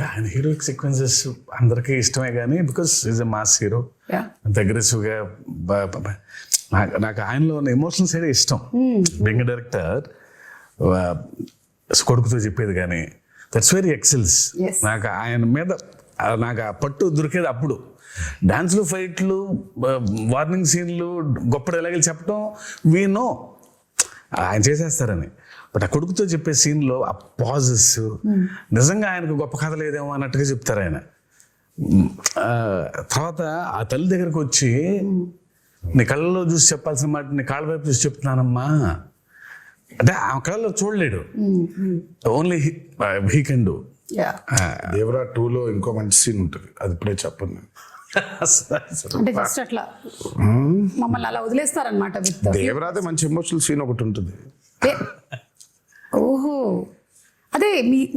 ఆయన heroic sequences అందరికీ ఇష్టమే కానీ because is a mass hero, అంత అగ్రెసివ్గా నాకు ఆయనలో ఉన్న ఎమోషనల్ సైడ్ ఇష్టం. బెంగ డైరెక్టర్ కొడుకుతో చెప్పేది కానీ దట్స్ వెరీ ఎక్సెల్స్. నాకు ఆయన మీద నాకు ఆ పట్టు దొరికేది అప్పుడు. డాన్స్లు, ఫైట్లు, వార్నింగ్ సీన్లు, గొప్ప డైలాగులు చెప్పడం వీ నో ఆయన చేసేస్తారని. బట్ ఆ కొడుకుతో చెప్పే సీన్లో ఆ పాజెస్ నిజంగా ఆయనకు గొప్ప కథ లేదేమో అన్నట్టుగా చెప్తారు ఆయన. తర్వాత ఆ తల్లి దగ్గరకు వచ్చి నీ కళ్ళలో చూసి చెప్పాల్సిన మాట నీ కాళ్ళ వైపు చూసి చెప్తున్నానమ్మా అంటే ఆ కళ్ళలో చూడలేడు. Only he can do. Devara 2లో ఇంకో మంచి సీన్ ఉంటుంది, అది ఇప్పుడే చెప్పను నేను. అంటే జస్ట్ అట్లా మమ్మల్ని అలా వదిలేస్తారనమాట. దేవరాదే మంచి ఎమోషనల్ సీన్ ఒకటి ఉంటుంది. ఓహో, అదే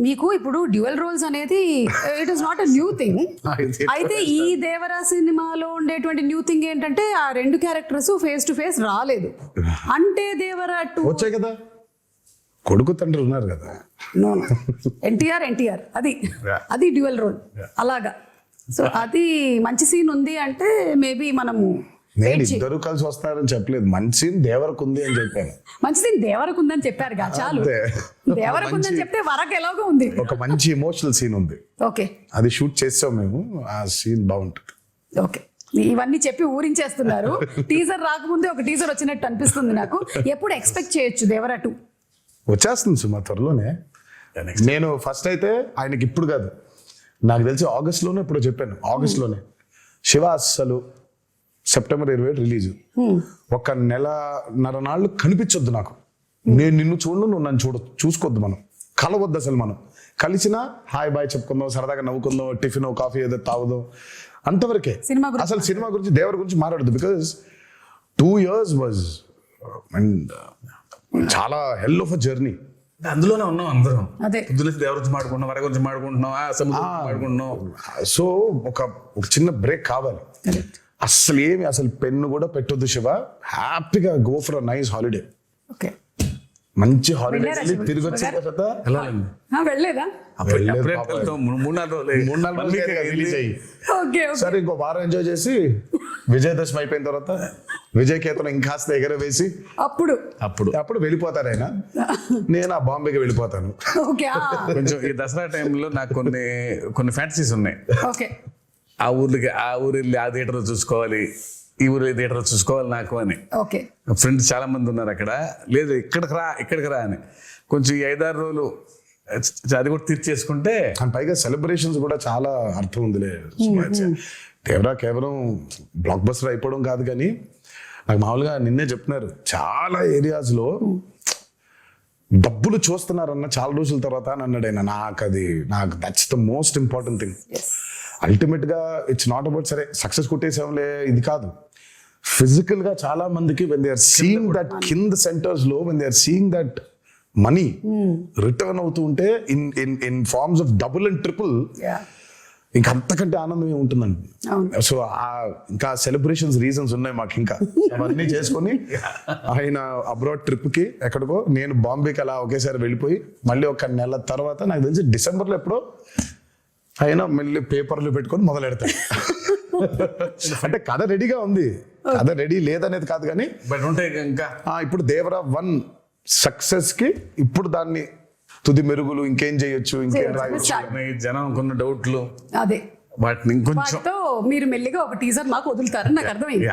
మీకు ఇప్పుడు డ్యూయల్ రోల్స్ అనేది it is not a new thing. అయితే ఈ దేవరా సినిమాలో ఉండేటువంటి న్యూ థింగ్ ఏంటంటే ఆ రెండు క్యారెక్టర్స్ ఫేస్ టు ఫేస్ రాలేదు. అంటే దేవరా 2 వచ్చాయి కదా, కొడుకు తండ్రి ఉన్నారు కదా. ఎన్టీఆర్ అది డ్యూయల్ రోల్ అలాగా. సో అది మంచి సీన్ ఉంది అంటే మేబీ మనము నేను ఇద్దరు కలిసి వస్తారని చెప్పలేదు, మంచి సీన్ దేవరకు ఉంది అని చెప్పాను. మంచి సీన్ దేవరకు ఉందని చెప్పారు కదా, చాలు. దేవరకు ఉందని చెప్తే వరకు ఎలాగో ఉంది, ఒక మంచి ఎమోషనల్ సీన్ ఉంది. ఓకే, అది షూట్ చేసాం మేము, ఆ సీన్ బాగుంటుంది. ఓకే, ఇవన్నీ చెప్పి ఊరించేస్తున్నారు. టీజర్ రాకముందే ఒక టీజర్ వచ్చినట్టు అనిపిస్తుంది నాకు. ఎప్పుడు ఎక్స్పెక్ట్ చేయొచ్చు దేవరా 2? వచ్చేస్తుంది సుమా త్వరలోనే. నేను ఫస్ట్ అయితే ఆయనకి ఇప్పుడు కాదు, నాకు తెలిసి ఆగస్ట్లోనే ఇప్పుడు చెప్పాను, ఆగస్ట్లోనే శివ అస్సలు సెప్టెంబర్ 27 రిలీజ్. ఒక నెలన్నర నాళ్ళు కనిపించొద్దు నాకు, నేను నిన్ను చూడను, నువ్వు నన్ను చూసుకోవద్దు, మనం కలవద్దు అసలు. మనం కలిసినా హాయ్ బాయ్ చెప్పుకుందాం, సరదాగా నవ్వుకుందాం, టిఫిన్ కాఫీ ఏదో తాగుదాం, అంతవరకే. అసలు సినిమా గురించి దేవర గురించి మాట్లాడద్దు. బికాజ్ 2 years వాజ్ అండ్ చాలా హెల్ ఆఫ్ అ జర్నీ. అందులోనే ఉన్నాం అందరం. అదే దేవర గురించి మాడుకుంటున్నాం, వర గురించి మాడుకుంటున్నాం, సముద్రం మాడుకుంటున్నాం. సో ఒక చిన్న బ్రేక్ కావాలి. అసలు పెన్ను కూడా పెట్టొద్దు శివ, హ్యాపీగా go for a nice holiday. Okay, మంచి హాలిడే తిరిగి వచ్చే వెళ్ళలేదా? సరే ఇంకో వారం ఎంజాయ్ చేసి విజయదశమి అయిపోయిన తర్వాత విజయకేతనం ఇంకాస్త ఎగరవేసి అప్పుడు వెళ్ళిపోతారు ఆయన. నేను ఆ బాంబేకి వెళ్ళిపోతాను. కొంచెం ఈ దసరా టైంలో నాకు కొన్ని ఫ్యాంటసీస్ ఉన్నాయి. ఆ ఊరు వెళ్ళి ఆ థియేటర్ చూసుకోవాలి, ఈ ఊరు థియేటర్ చూసుకోవాలి నాకు అని. ఫ్రెండ్స్ చాలా మంది ఉన్నారు అక్కడ. లేదు ఇక్కడికి రా అని. కొంచెం ఈ 5-6 రోజులు అది కూడా తీర్చేసుకుంటే, పైగా సెలబ్రేషన్స్ కూడా చాలా అర్థం ఉందిలే. దేవరా కేవలం బ్లాక్ బస్టర్ అయిపోవడం కాదు, కానీ నాకు మామూలుగా నిన్నే చెప్తున్నారు, చాలా ఏరియాస్లో డబ్బులు చూస్తున్నారన్న చాలా రోజుల తర్వాత అని అన్నాడు ఆయన. నాకు that's the most important thing. Ultimate గా ఇట్స్ నాట్ అబౌట్ సరే సక్సెస్ కొట్టేసాంలే ఇది కాదు. ఫిజికల్ గా చాలా మందికి when they are seeing that కింద సెంటర్స్ లో when they are seeing that money return అవుతూ ఉంటే in forms of double and triple, ఇంకా అంతకంటే ఆనందం ఏముంటుందండి. సో ఇంకా సెలబ్రేషన్స్ రీజన్స్ ఉన్నాయి మాకు. ఇంకా అవన్నీ చేసుకొని ఆయన అబ్రాడ్ ట్రిప్ కి ఎక్కడికో, నేను బాంబేకి అలా ఒకేసారి వెళ్ళిపోయి మళ్ళీ ఒక నెల తర్వాత నాకు తెలిసి డిసెంబర్లో ఎప్పుడో ఆయన మళ్ళీ పేపర్లు పెట్టుకొని మొదలెడతాడు. అంటే కథ రెడీగా ఉంది, కథ రెడీ లేదనేది కాదు, కానీ ఇంకా ఇప్పుడు దేవరా 1 సక్సెస్ కి ఇప్పుడు దాన్ని తుది మెరుగులు ఇంకేం చేయొచ్చు, ఇంకేం రాయొచ్చు, జనం కొన్న డౌట్లు అదే వాటిని ఇంకొంచెం మీరు మెల్లిగా ఒక టీజర్ మాకు వదులుతారని నాకు అర్థమైంది.